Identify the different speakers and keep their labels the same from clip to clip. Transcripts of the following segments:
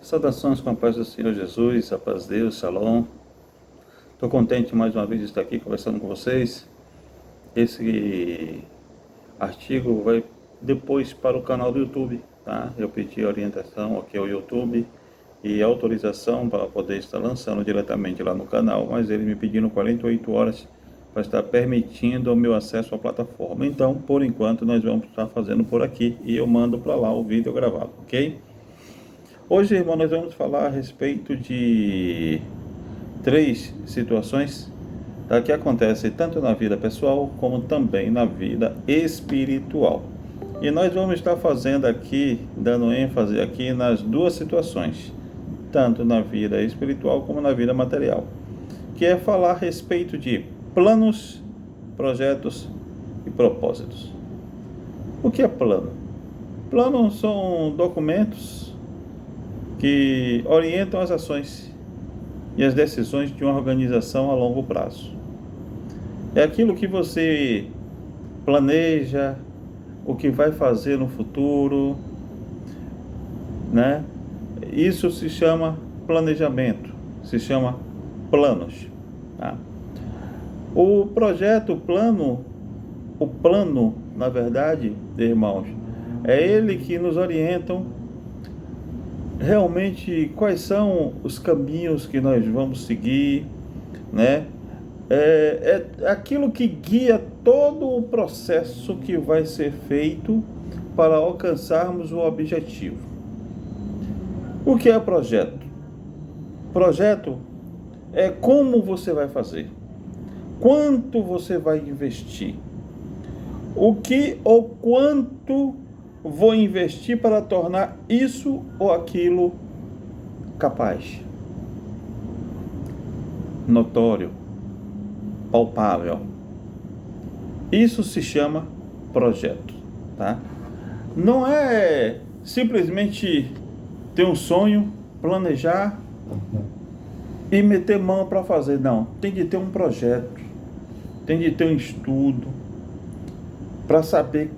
Speaker 1: Saudações com a paz do Senhor Jesus, a paz de Deus, Shalom. Estou contente mais uma vez de estar aqui conversando com vocês. Esse artigo vai depois para o canal do YouTube, tá? Eu pedi orientação aqui ao YouTube e autorização para poder estar lançando diretamente lá no canal, mas ele me pedindo 48 horas para estar permitindo o meu acesso à plataforma. Então, por enquanto, nós vamos estar fazendo por aqui e eu mando para lá o vídeo gravado, ok? Hoje, irmão, nós vamos falar a respeito de 3 situações que acontecem tanto na vida pessoal como também na vida espiritual. E nós vamos estar fazendo aqui, dando ênfase aqui nas 2 situações, tanto na vida espiritual como na vida material, que é falar a respeito de planos, projetos e propósitos. O que é plano? Planos são documentos que orientam as ações e as decisões de uma organização a longo prazo. É aquilo que você planeja, o que vai fazer no futuro, né? Isso se chama planejamento, se chama planos, tá? O projeto, o plano, na verdade, irmãos, é ele que nos orientam realmente quais são os caminhos que nós vamos seguir, né? É aquilo que guia todo o processo que vai ser feito para alcançarmos o objetivo. O que é projeto? Projeto é como você vai fazer, quanto você vai investir, o que ou quanto vou investir para tornar isso ou aquilo capaz, notório, palpável. Isso se chama projeto, tá? Não é simplesmente ter um sonho, planejar e meter mão para fazer, não. Tem que ter um projeto, tem que ter um estudo para saber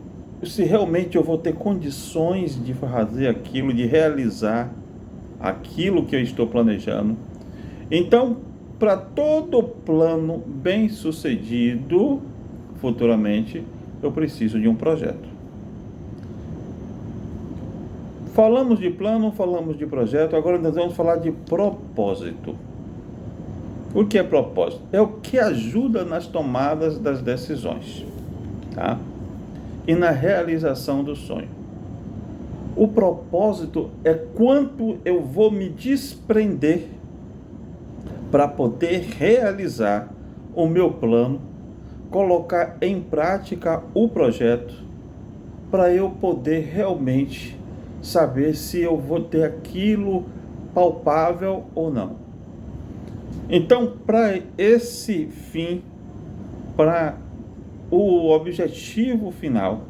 Speaker 1: se realmente eu vou ter condições de fazer aquilo, de realizar aquilo que eu estou planejando. Então, para todo plano bem sucedido futuramente, eu preciso de um projeto. Falamos de plano, falamos de projeto, agora nós vamos falar de propósito. O que é propósito? É o que ajuda nas tomadas das decisões, tá? E na realização do sonho. O propósito é quanto eu vou me desprender para poder realizar o meu plano, colocar em prática o projeto, para eu poder realmente saber se eu vou ter aquilo palpável ou não. Então, para esse fim, para o objetivo final,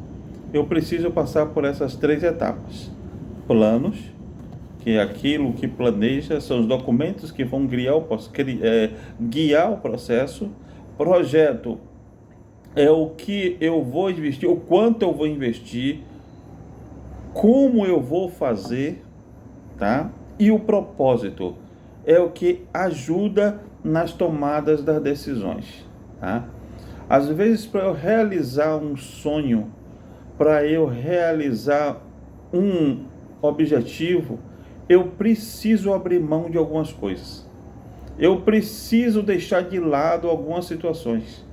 Speaker 1: eu preciso passar por essas 3 etapas. Planos, que é aquilo que planeja, são os documentos que vão guiar o processo. Projeto é o que eu vou investir, o quanto eu vou investir, como eu vou fazer, tá? E o propósito é o que ajuda nas tomadas das decisões, tá? Às vezes, para eu realizar um sonho, para eu realizar um objetivo, eu preciso abrir mão de algumas coisas. Eu preciso deixar de lado algumas situações.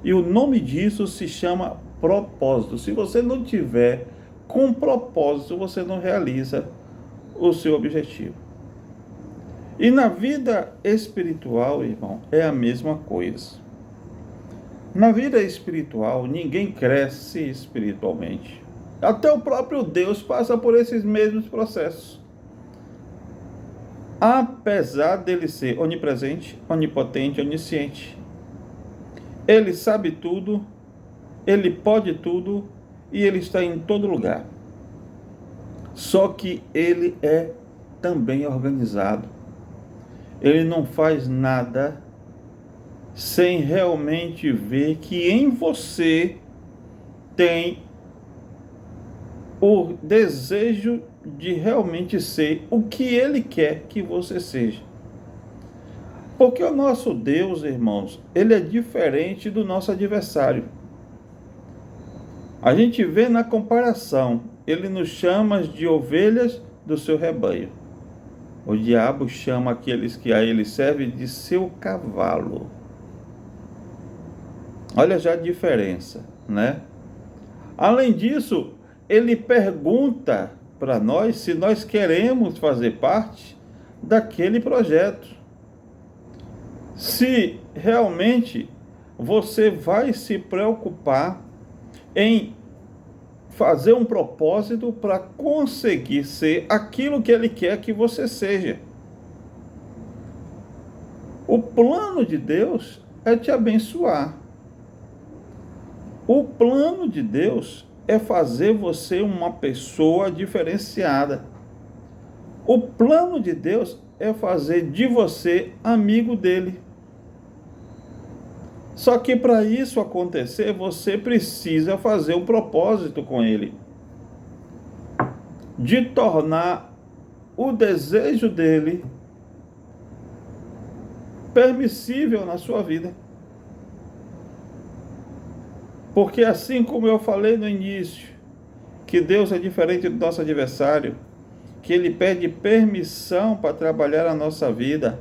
Speaker 1: E o nome disso se chama propósito. Se você não tiver com propósito, você não realiza o seu objetivo. E na vida espiritual, irmão, é a mesma coisa. Na vida espiritual, ninguém cresce espiritualmente. Até o próprio Deus passa por esses mesmos processos. Apesar dele ser onipresente, onipotente, onisciente. Ele sabe tudo, ele pode tudo e ele está em todo lugar. Só que ele é também organizado. Ele não faz nada sem realmente ver que em você tem o desejo de realmente ser o que Ele quer que você seja. Porque o nosso Deus, irmãos, Ele é diferente do nosso adversário. A gente vê na comparação, Ele nos chama de ovelhas do seu rebanho. O diabo chama aqueles que a Ele servem de seu cavalo. Olha já a diferença, né? Além disso, Ele pergunta para nós se nós queremos fazer parte daquele projeto. Se realmente você vai se preocupar em fazer um propósito para conseguir ser aquilo que Ele quer que você seja. O plano de Deus é te abençoar. O plano de Deus é fazer você uma pessoa diferenciada. O plano de Deus é fazer de você amigo dele. Só que para isso acontecer, você precisa fazer um propósito com ele, de tornar o desejo dele permissível na sua vida. Porque assim como eu falei no início, que Deus é diferente do nosso adversário, que Ele pede permissão para trabalhar a nossa vida,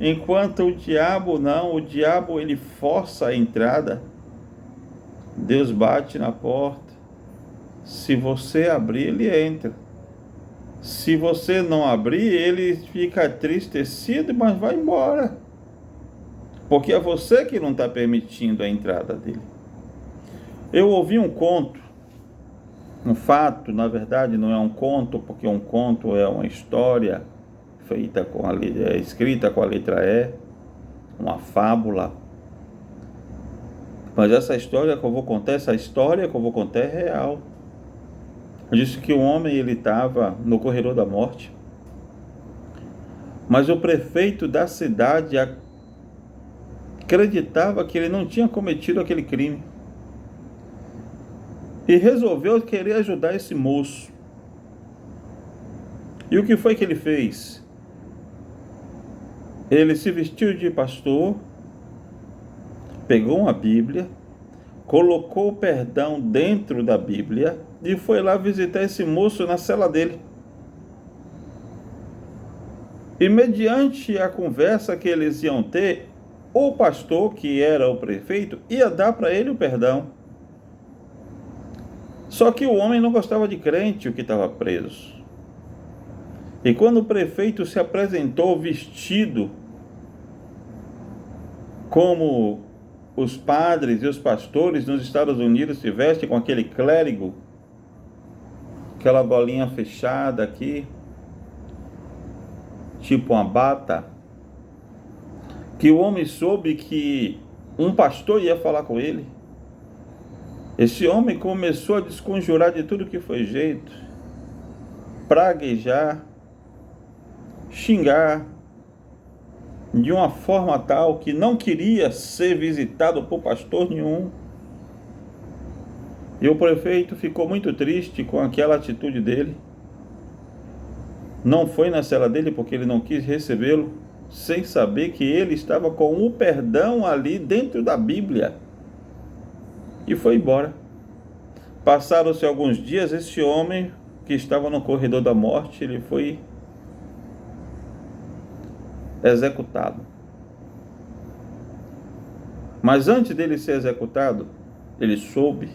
Speaker 1: enquanto o diabo não, o diabo ele força a entrada. Deus bate na porta, se você abrir, ele entra. Se você não abrir, ele fica entristecido, mas vai embora. Porque é você que não está permitindo a entrada dele. Eu ouvi um conto, um fato, na verdade não é um conto, porque um conto é uma história feita escrita com a letra E, uma fábula. Mas essa história que eu vou contar é real. Disse que o homem ele estava no corredor da morte, mas o prefeito da cidade acreditava que ele não tinha cometido aquele crime e resolveu querer ajudar esse moço. E o que foi que ele fez? Ele se vestiu de pastor, pegou uma Bíblia, colocou o perdão dentro da Bíblia e foi lá visitar esse moço na cela dele. E mediante a conversa que eles iam ter, o pastor, que era o prefeito, ia dar para ele o perdão. Só que o homem não gostava de crente, o que estava preso. E quando o prefeito se apresentou vestido como os padres e os pastores nos Estados Unidos se vestem, com aquele clérigo, aquela golinha fechada aqui, tipo uma bata, que o homem soube que um pastor ia falar com ele. Esse homem começou a desconjurar de tudo que foi jeito, praguejar, xingar, de uma forma tal que não queria ser visitado por pastor nenhum. E o prefeito ficou muito triste com aquela atitude dele. Não foi na cela dele porque ele não quis recebê-lo, sem saber que ele estava com o perdão ali dentro da Bíblia. E foi embora. Passaram-se alguns dias, esse homem que estava no corredor da morte, ele foi executado. Mas antes dele ser executado, ele soube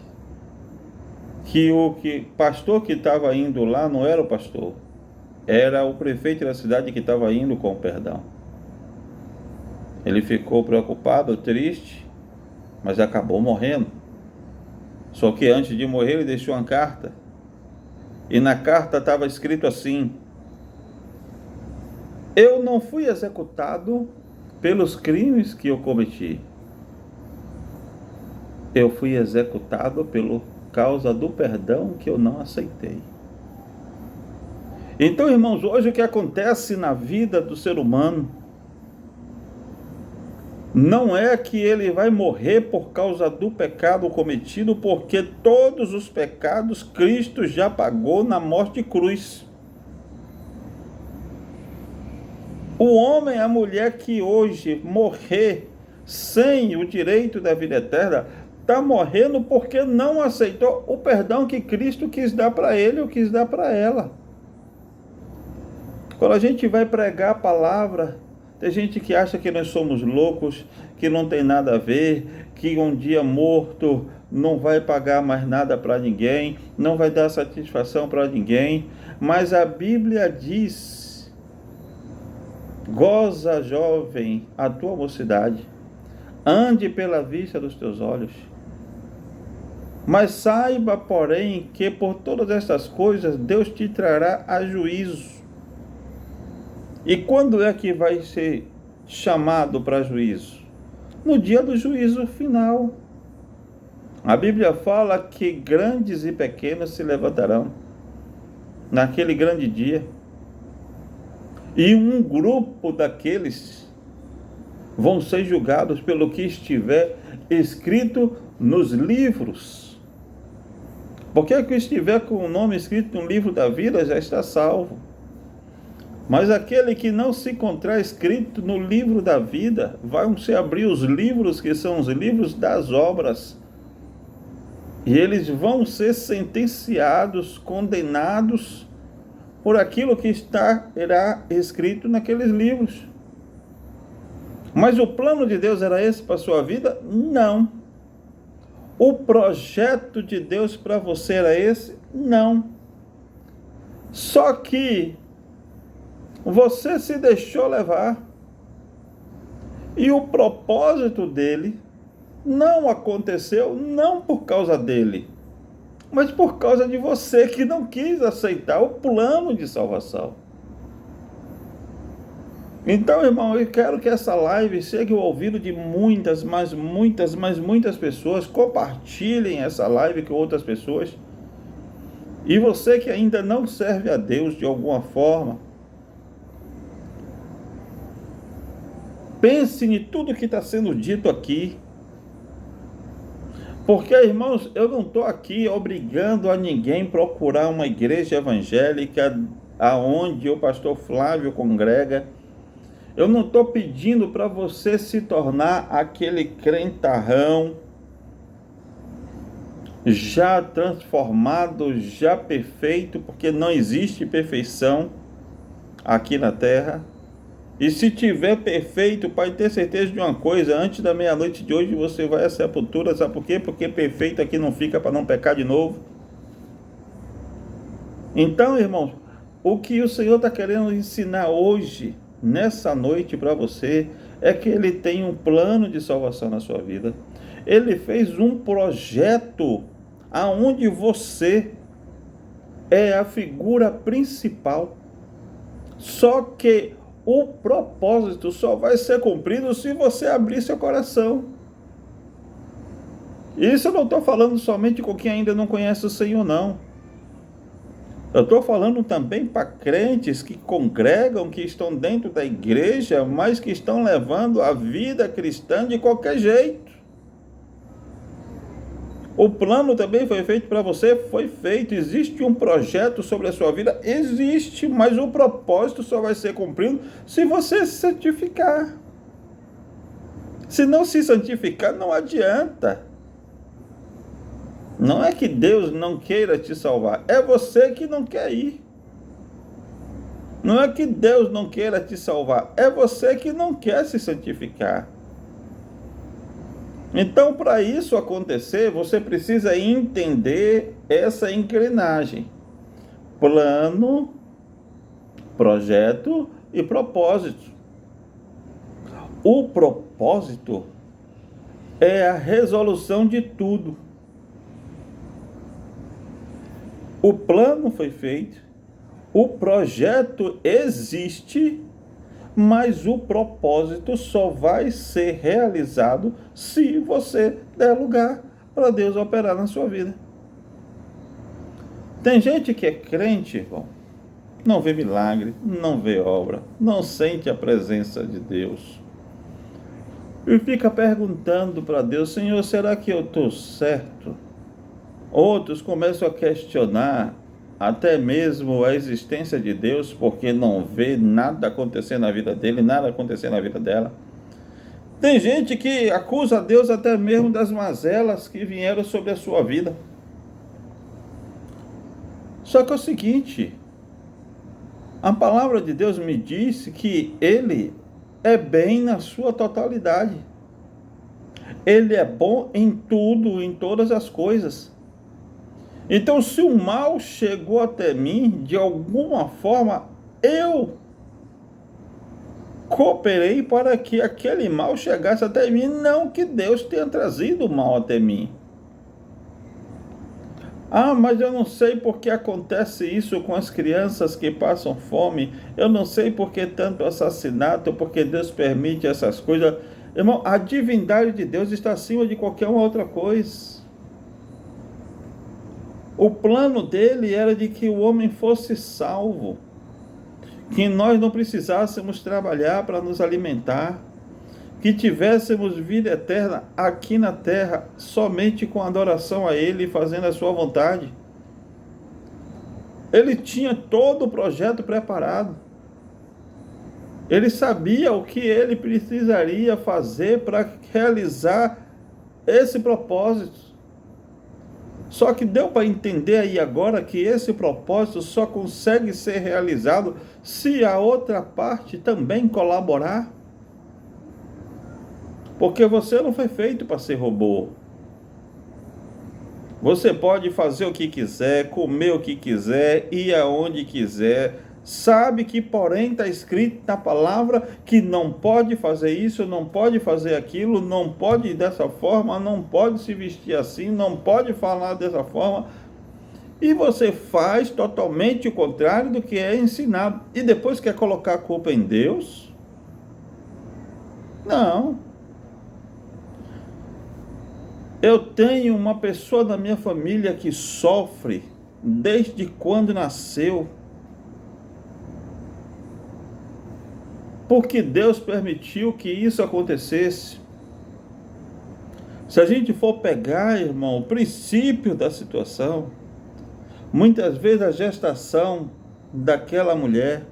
Speaker 1: que o pastor que estava indo lá não era o pastor, era o prefeito da cidade que estava indo com o perdão. Ele ficou preocupado, triste, mas acabou morrendo. Só que antes de morrer ele deixou uma carta, e na carta estava escrito assim: eu não fui executado pelos crimes que eu cometi, eu fui executado por causa do perdão que eu não aceitei. Então, irmãos, hoje o que acontece na vida do ser humano não é que ele vai morrer por causa do pecado cometido, porque todos os pecados Cristo já pagou na morte de cruz. O homem, a mulher que hoje morrer sem o direito da vida eterna, está morrendo porque não aceitou o perdão que Cristo quis dar para ele ou quis dar para ela. Quando a gente vai pregar a palavra, tem gente que acha que nós somos loucos, que não tem nada a ver, que um dia morto não vai pagar mais nada para ninguém, não vai dar satisfação para ninguém. Mas a Bíblia diz: goza, jovem, a tua mocidade, ande pela vista dos teus olhos. Mas saiba, porém, que por todas estas coisas Deus te trará a juízo. E quando é que vai ser chamado para juízo? No dia do juízo final. A Bíblia fala que grandes e pequenos se levantarão naquele grande dia. E um grupo daqueles vão ser julgados pelo que estiver escrito nos livros. Porque o que estiver com o nome escrito no livro da vida já está salvo. Mas aquele que não se encontrar escrito no livro da vida, vão se abrir os livros que são os livros das obras. E eles vão ser sentenciados, condenados por aquilo que era escrito naqueles livros. Mas o plano de Deus era esse para a sua vida? Não. O projeto de Deus para você era esse? Não. Só que você se deixou levar. E o propósito dele não aconteceu, não por causa dele, mas por causa de você que não quis aceitar o plano de salvação. Então, irmão, eu quero que essa live chegue ao ouvido de muitas pessoas. Compartilhem essa live com outras pessoas. E você que ainda não serve a Deus de alguma forma, pense em tudo que está sendo dito aqui. Porque, irmãos, eu não estou aqui obrigando a ninguém a procurar uma igreja evangélica aonde o pastor Flávio congrega. Eu não estou pedindo para você se tornar aquele crentarrão já transformado, já perfeito, porque não existe perfeição aqui na terra. E se tiver perfeito, pode ter certeza de uma coisa: antes da meia-noite de hoje você vai à sepultura. Sabe por quê? Porque perfeito aqui não fica, para não pecar de novo. Então, irmãos, o que o Senhor está querendo ensinar hoje, nessa noite para você, é que Ele tem um plano de salvação na sua vida. Ele fez um projeto aonde você é a figura principal. Só que o propósito só vai ser cumprido se você abrir seu coração. Isso eu não estou falando somente com quem ainda não conhece o Senhor, não. Eu estou falando também para crentes que congregam, que estão dentro da igreja, mas que estão levando a vida cristã de qualquer jeito. O plano também foi feito para você? Foi feito. Existe um projeto sobre a sua vida? Existe, mas o propósito só vai ser cumprido se você se santificar. Se não se santificar, não adianta. Não é que Deus não queira te salvar, é você que não quer ir. Não é que Deus não queira te salvar, é você que não quer se santificar. Então, para isso acontecer, você precisa entender essa engrenagem: plano, projeto e propósito. O propósito é a resolução de tudo. O plano foi feito, o projeto existe, mas o propósito só vai ser realizado se você der lugar para Deus operar na sua vida. Tem gente que é crente, irmão, não vê milagre, não vê obra, não sente a presença de Deus. E fica perguntando para Deus: Senhor, será que eu estou certo? Outros começam a questionar até mesmo a existência de Deus, porque não vê nada acontecer na vida dele, nada acontecer na vida dela. Tem gente que acusa Deus até mesmo das mazelas que vieram sobre a sua vida. Só que é o seguinte, a palavra de Deus me disse que Ele é bem na sua totalidade. Ele é bom em tudo, em todas as coisas. Então, se o mal chegou até mim, de alguma forma, eu cooperei para que aquele mal chegasse até mim, não que Deus tenha trazido o mal até mim. Ah, mas eu não sei por que acontece isso com as crianças que passam fome. Eu não sei por que tanto assassinato, porque Deus permite essas coisas. Irmão, a divindade de Deus está acima de qualquer uma outra coisa. O plano dele era de que o homem fosse salvo, que nós não precisássemos trabalhar para nos alimentar, que tivéssemos vida eterna aqui na terra, somente com adoração a Ele, fazendo a sua vontade. Ele tinha todo o projeto preparado. Ele sabia o que ele precisaria fazer para realizar esse propósito. Só que deu para entender aí agora que esse propósito só consegue ser realizado se a outra parte também colaborar. Porque você não foi feito para ser robô. Você pode fazer o que quiser, comer o que quiser, ir aonde quiser. Sabe que, porém, está escrito na palavra que não pode fazer isso, não pode fazer aquilo, não pode ir dessa forma, não pode se vestir assim, não pode falar dessa forma. E você faz totalmente o contrário do que é ensinado. E depois quer colocar a culpa em Deus? Não. Eu tenho uma pessoa da minha família que sofre desde quando nasceu, porque Deus permitiu que isso acontecesse. Se a gente for pegar, irmão, o princípio da situação, muitas vezes a gestação daquela mulher,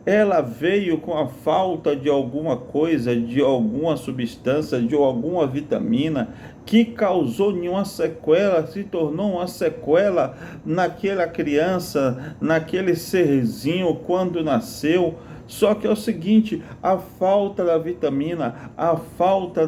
Speaker 1: ela veio com a falta de alguma coisa, de alguma substância, de alguma vitamina, que causou nenhuma sequela, se tornou uma sequela naquela criança, naquele serzinho quando nasceu. Só que é o seguinte, a falta da vitamina, a falta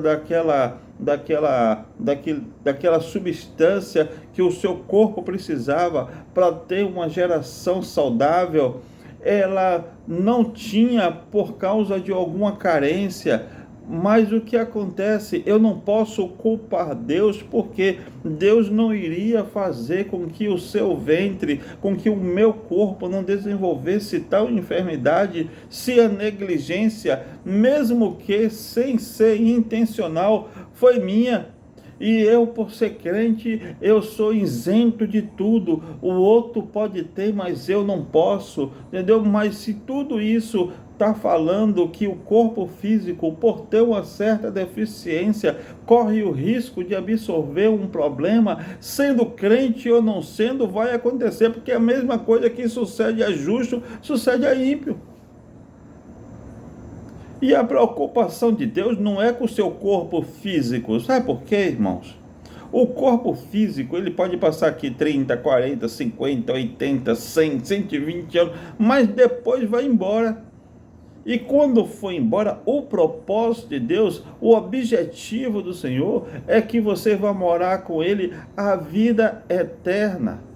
Speaker 1: daquela substância que o seu corpo precisava para ter uma geração saudável, ela não tinha por causa de alguma carência. Mas o que acontece? Eu não posso culpar Deus, porque Deus não iria fazer com que o seu ventre, com que o meu corpo não desenvolvesse tal enfermidade, se a negligência, mesmo que sem ser intencional, foi minha. E eu, por ser crente, eu sou isento de tudo. O outro pode ter, mas eu não posso, entendeu? Mas se tudo isso está falando que o corpo físico, por ter uma certa deficiência, corre o risco de absorver um problema, sendo crente ou não sendo, vai acontecer, porque a mesma coisa que sucede a justo, sucede a ímpio. E a preocupação de Deus não é com o seu corpo físico. Sabe por quê, irmãos? O corpo físico, ele pode passar aqui 30, 40, 50, 80, 100, 120 anos, mas depois vai embora. E quando for embora, o propósito de Deus, o objetivo do Senhor é que você vá morar com Ele a vida eterna.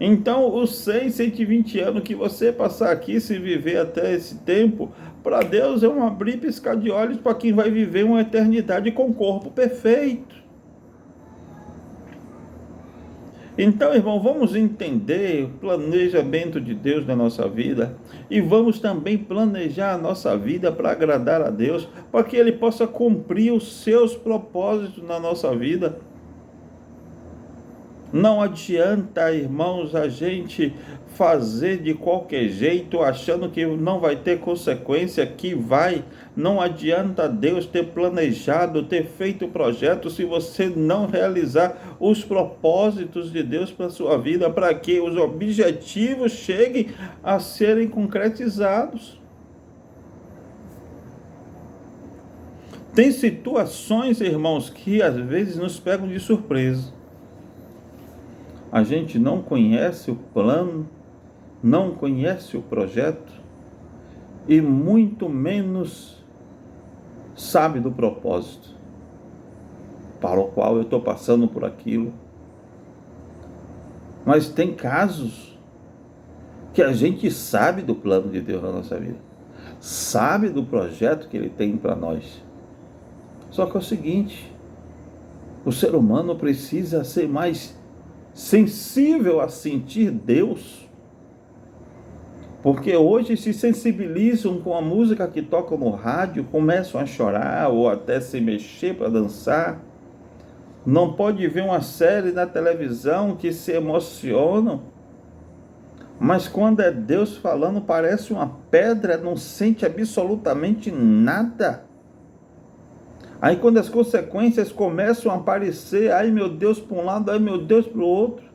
Speaker 1: Então, os 100, 120 anos que você passar aqui, se viver até esse tempo, para Deus é um abrir e piscar de olhos para quem vai viver uma eternidade com o corpo perfeito. Então, irmão, vamos entender o planejamento de Deus na nossa vida e vamos também planejar a nossa vida para agradar a Deus, para que Ele possa cumprir os seus propósitos na nossa vida. Não adianta, irmãos, a gente fazer de qualquer jeito, achando que não vai ter consequência, que vai. Não adianta Deus ter planejado, ter feito o projeto, se você não realizar os propósitos de Deus para a sua vida, para que os objetivos cheguem a serem concretizados. Tem situações, irmãos, que às vezes nos pegam de surpresa. A gente não conhece o plano, não conhece o projeto e muito menos sabe do propósito para o qual eu estou passando por aquilo. Mas tem casos que a gente sabe do plano de Deus na nossa vida, sabe do projeto que Ele tem para nós. Só que é o seguinte, o ser humano precisa ser mais sensível a sentir Deus, porque hoje se sensibilizam com a música que tocam no rádio, começam a chorar ou até se mexer para dançar. Não pode ver uma série na televisão que se emocionam, mas quando é Deus falando parece uma pedra, não sente absolutamente nada. Aí quando as consequências começam a aparecer, ai meu Deus para um lado, ai meu Deus para o outro,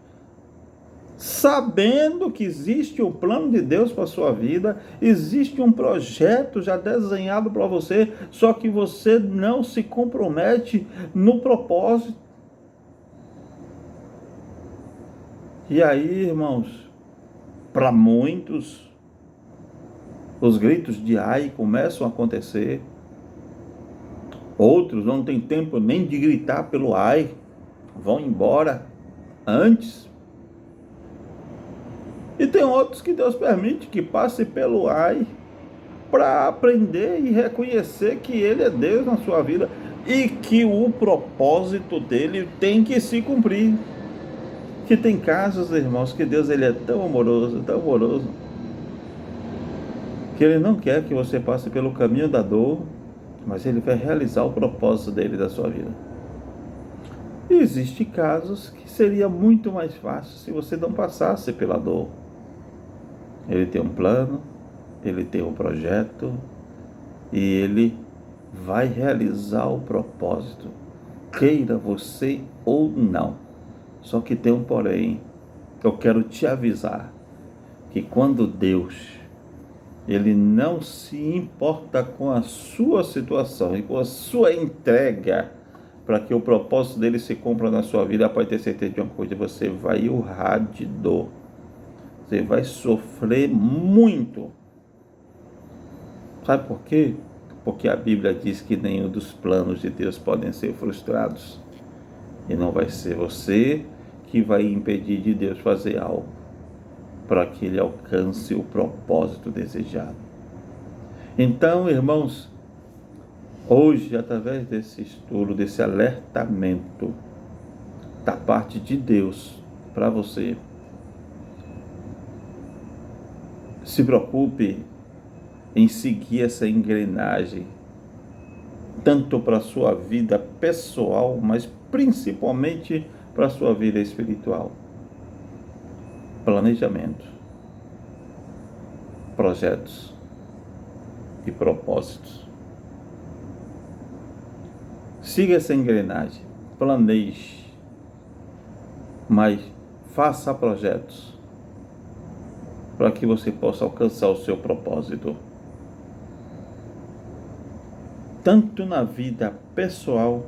Speaker 1: sabendo que existe um plano de Deus para a sua vida, existe um projeto já desenhado para você, só que você não se compromete no propósito. E aí, irmãos, para muitos, os gritos de ai começam a acontecer. Outros não têm tempo nem de gritar pelo ai, vão embora antes. E tem outros que Deus permite que passe pelo ai para aprender e reconhecer que Ele é Deus na sua vida e que o propósito dele tem que se cumprir. Que tem casos, irmãos, que Deus ele é tão amoroso, que Ele não quer que você passe pelo caminho da dor, mas Ele vai realizar o propósito dele da sua vida. E existem casos que seria muito mais fácil se você não passasse pela dor. Ele tem um plano, Ele tem um projeto e Ele vai realizar o propósito, queira você ou não. Só que tem um porém, eu quero te avisar que quando Deus Ele não se importa com a sua situação e com a sua entrega para que o propósito dele se cumpra na sua vida, pode ter certeza de uma coisa, você vai urrar de dor. Você vai sofrer muito. Sabe por quê? Porque a Bíblia diz que nenhum dos planos de Deus podem ser frustrados. E não vai ser você que vai impedir de Deus fazer algo para que Ele alcance o propósito desejado. Então, irmãos, hoje, através desse estudo, desse alertamento da parte de Deus para você, se preocupe em seguir essa engrenagem, tanto para a sua vida pessoal, mas principalmente para a sua vida espiritual. Planejamento, projetos e propósitos. Siga essa engrenagem, planeje, mas faça projetos para que você possa alcançar o seu propósito. Tanto na vida pessoal,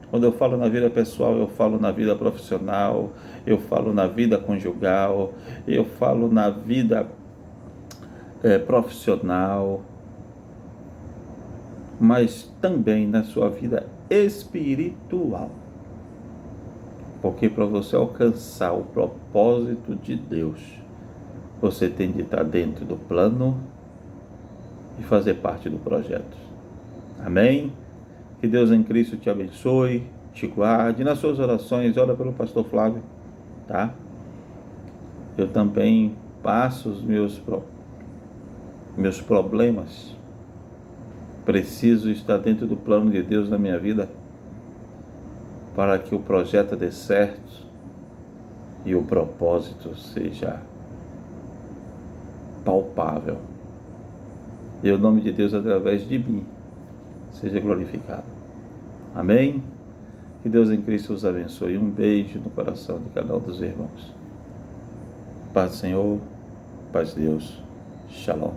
Speaker 1: quando eu falo na vida pessoal, eu falo na vida profissional, eu falo na vida conjugal, eu falo na vida profissional, mas também na sua vida espiritual. Porque para você alcançar o propósito de Deus, você tem de estar dentro do plano e fazer parte do projeto. Amém? Que Deus em Cristo te abençoe, te guarde. Nas suas orações, ora pelo pastor Flávio, tá? Eu também passo os meus problemas. Preciso estar dentro do plano de Deus na minha vida para que o projeto dê certo e o propósito seja palpável. E o nome de Deus, através de mim, seja glorificado. Amém? Que Deus em Cristo os abençoe. Um beijo no coração de cada um dos irmãos. Paz do Senhor, paz de Deus. Shalom.